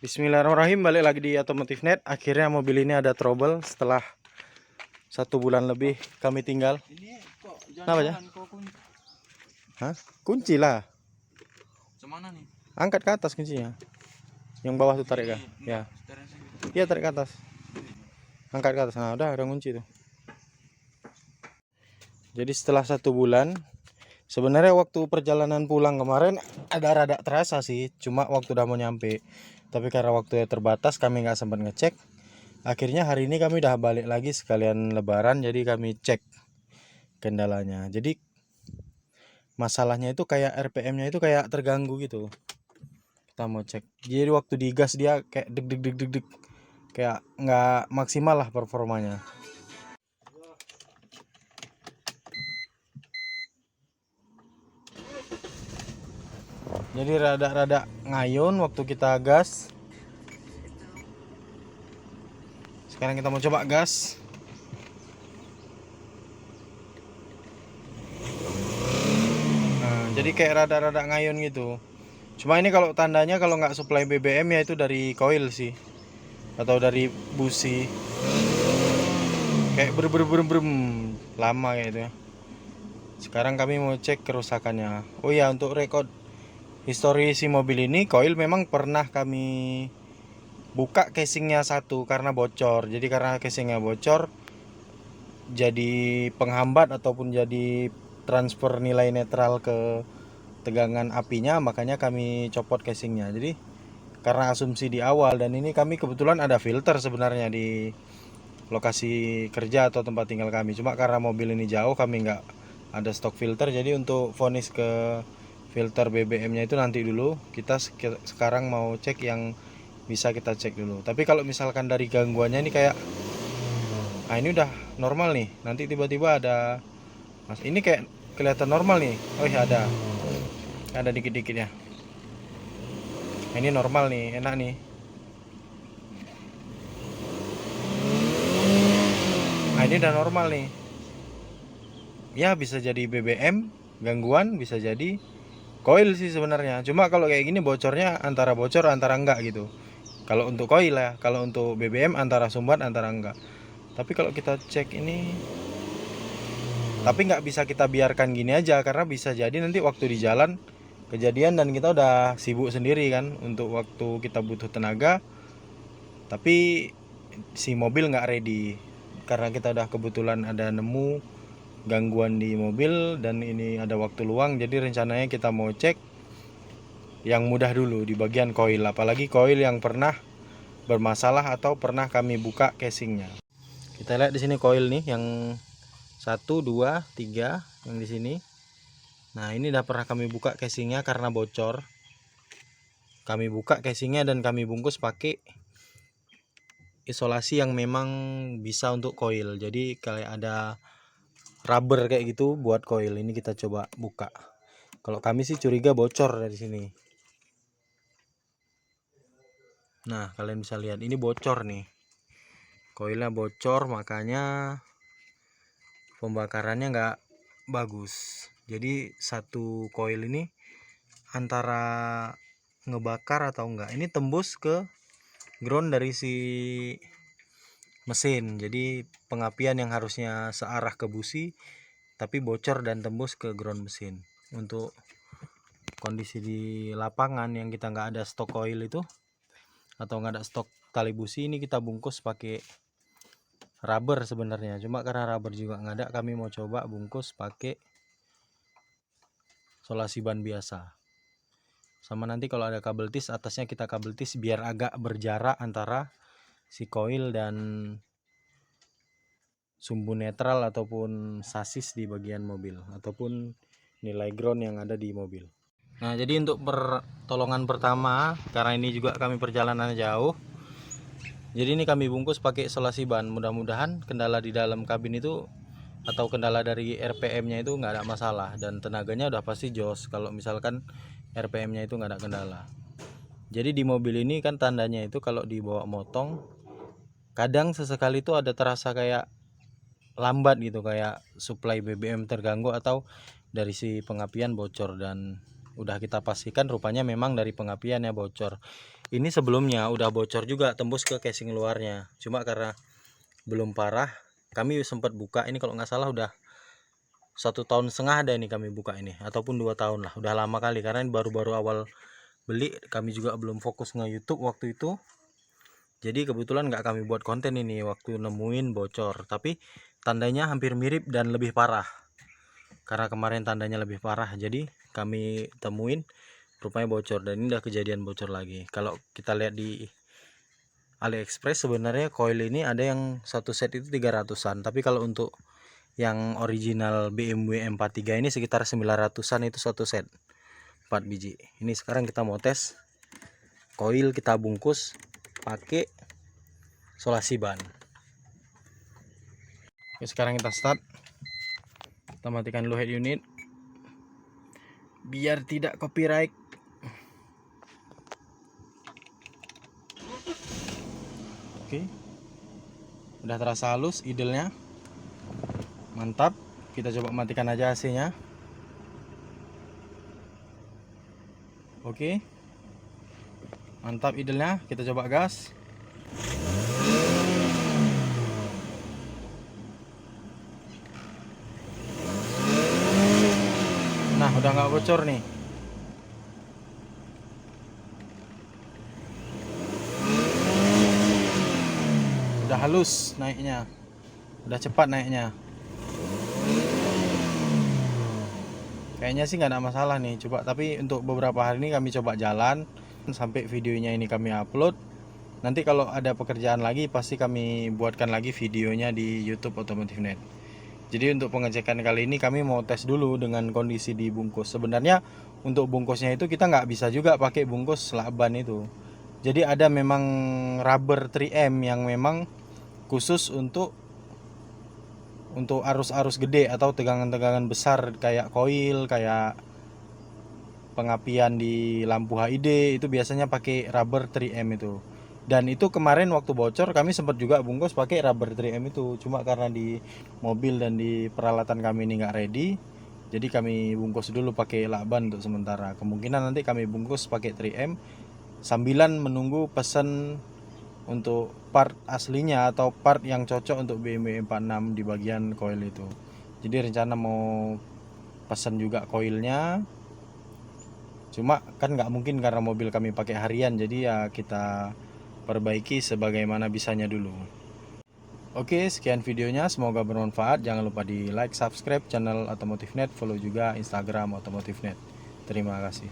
Bismillahirrahmanirrahim, balik lagi di Otomotif Net. Akhirnya mobil ini ada trouble setelah 1 bulan lebih kami tinggal. Ini kok Kenapa ya? Hah? Kunci lah. Semana nih? Angkat ke atas kuncinya. Yang bawah tuh tarik kah? Ya. Iya, tarik ke atas. Angkat ke atas. Nah, udah ada kunci tuh. Jadi setelah 1 bulan, sebenarnya waktu perjalanan pulang kemarin ada rada terasa sih, cuma waktu udah mau nyampe. Tapi karena waktunya terbatas, kami nggak sempat ngecek. Akhirnya hari ini kami udah balik lagi sekalian lebaran, jadi kami cek kendalanya. Jadi masalahnya itu kayak RPM-nya itu kayak terganggu gitu. Kita mau cek. Jadi waktu digas dia kayak deg deg deg deg deg, kayak nggak maksimal lah performanya. Jadi rada-rada ngayun waktu kita gas. Sekarang kita mau coba gas. Nah, jadi kayak rada-rada ngayun gitu. Cuma ini kalau tandanya kalau nggak supply BBM ya itu dari coil sih, atau dari busi. Kayak berem lama kayak itu ya. Sekarang kami mau cek kerusakannya. Oh ya, untuk rekod histori si mobil ini, coil memang pernah kami buka casingnya satu karena bocor. Jadi karena casingnya bocor, jadi penghambat ataupun jadi transfer nilai netral ke tegangan apinya, makanya kami copot casingnya. Jadi karena asumsi di awal, dan ini kami kebetulan ada filter sebenarnya di lokasi kerja atau tempat tinggal kami. Cuma karena mobil ini jauh, kami nggak ada stok filter. Jadi untuk vonis ke filter BBM-nya itu nanti dulu. Kita sekarang mau cek yang bisa kita cek dulu. Tapi kalau misalkan dari gangguannya ini kayak, nah ini udah normal nih. Nanti tiba-tiba ada, mas ini kayak kelihatan normal nih. Oh iya, ada dikit-dikit ya. Ini normal nih, enak nih. Nah ini udah normal nih. Ya bisa jadi BBM gangguan, bisa jadi coil sih sebenarnya. Cuma kalau kayak gini bocornya antara bocor antara enggak gitu. Kalau untuk coil ya, kalau untuk BBM antara sumbat antara enggak. Tapi kalau kita cek ini, tapi nggak bisa kita biarkan gini aja, karena bisa jadi nanti waktu di jalan kejadian dan kita udah sibuk sendiri kan untuk waktu kita butuh tenaga, tapi si mobil nggak ready karena kita udah kebetulan ada nemu gangguan di mobil dan ini ada waktu luang. Jadi rencananya kita mau cek yang mudah dulu di bagian coil, apalagi coil yang pernah bermasalah atau pernah kami buka casingnya. Kita lihat di sini coil nih yang 1, 2, 3 yang di sini. Nah ini udah pernah kami buka casingnya karena bocor. Kami buka casingnya dan kami bungkus pakai isolasi yang memang bisa untuk coil. Jadi kayak ada rubber kayak gitu buat coil. Ini kita coba buka. Kalau kami sih curiga bocor dari sini. Nah kalian bisa lihat ini bocor nih. Coilnya bocor, makanya pembakarannya nggak bagus. Jadi satu coil ini antara ngebakar atau enggak, ini tembus ke ground dari si mesin. Jadi pengapian yang harusnya searah ke busi tapi bocor dan tembus ke ground mesin. Untuk kondisi di lapangan yang kita nggak ada stok coil itu atau nggak ada stok tali busi, ini kita bungkus pakai rubber sebenarnya. Cuma karena rubber juga nggak ada, kami mau coba bungkus pakai solasi ban biasa. Sama nanti kalau ada kabel tis, atasnya kita kabel tis biar agak berjarak antara si coil dan sumbu netral ataupun sasis di bagian mobil ataupun nilai ground yang ada di mobil. Nah jadi untuk pertolongan pertama, karena ini juga kami perjalanan jauh, jadi ini kami bungkus pakai isolasi ban. Mudah-mudahan kendala di dalam kabin itu atau kendala dari RPM-nya itu nggak ada masalah, dan tenaganya udah pasti jos kalau misalkan RPM-nya itu nggak ada kendala. Jadi di mobil ini kan tandanya itu kalau dibawa motong, kadang sesekali itu ada terasa kayak lambat gitu, kayak suplai BBM terganggu atau dari si pengapian bocor, dan udah kita pastikan rupanya memang dari pengapian ya bocor. Ini sebelumnya udah bocor juga tembus ke casing luarnya. Cuma karena belum parah, kami sempat buka ini kalau nggak salah udah 1,5 tahun ada ini kami buka ini, ataupun 2 tahun lah. Udah lama kali karena ini baru-baru awal beli. Kami juga belum fokus nge YouTube waktu itu. Jadi kebetulan nggak kami buat konten ini waktu nemuin bocor. Tapi tandanya hampir mirip dan lebih parah. Karena kemarin tandanya lebih parah, jadi kami temuin rupanya bocor, dan ini udah kejadian bocor lagi. Kalau kita lihat di AliExpress sebenarnya coil ini ada yang satu set itu 300-an, tapi kalau untuk yang original BMW M43 ini sekitar 900-an itu satu set 4 biji. Ini sekarang kita mau tes coil, kita bungkus pakai solasi ban. Oke, sekarang kita start. Kita matikan dulu head unit biar tidak copyright. Oke, udah terasa halus, idle-nya mantap. Kita coba matikan aja AC-nya. Oke, mantap idle-nya. Kita coba gas. Nah, udah nggak bocor nih. Udah halus naiknya, udah cepat naiknya. Kayaknya sih nggak ada masalah nih. Coba, tapi untuk beberapa hari ini kami coba jalan sampai videonya ini kami upload. Nanti kalau ada pekerjaan lagi pasti kami buatkan lagi videonya di YouTube Otomotif Net. Jadi untuk pengecekan kali ini kami mau tes dulu dengan kondisi di bungkus. Sebenarnya untuk bungkusnya itu kita nggak bisa juga pakai bungkus lakban itu. Jadi ada memang rubber 3M yang memang khusus untuk arus-arus gede atau tegangan-tegangan besar kayak koil, kayak pengapian di lampu HID, itu biasanya pakai rubber 3M itu. Dan itu kemarin waktu bocor kami sempat juga bungkus pakai rubber 3M itu. Cuma karena di mobil dan di peralatan kami ini nggak ready, jadi kami bungkus dulu pakai lakban untuk sementara. Kemungkinan nanti kami bungkus pakai 3M sambilan menunggu pesan untuk part aslinya atau part yang cocok untuk BMW 46 di bagian coil itu. Jadi rencana mau pesan juga coilnya, cuma kan nggak mungkin karena mobil kami pakai harian, jadi ya kita perbaiki sebagaimana bisanya dulu. Oke, sekian videonya, semoga bermanfaat. Jangan lupa di like, subscribe channel Otomotif Net, follow juga Instagram Otomotif Net. Terima kasih.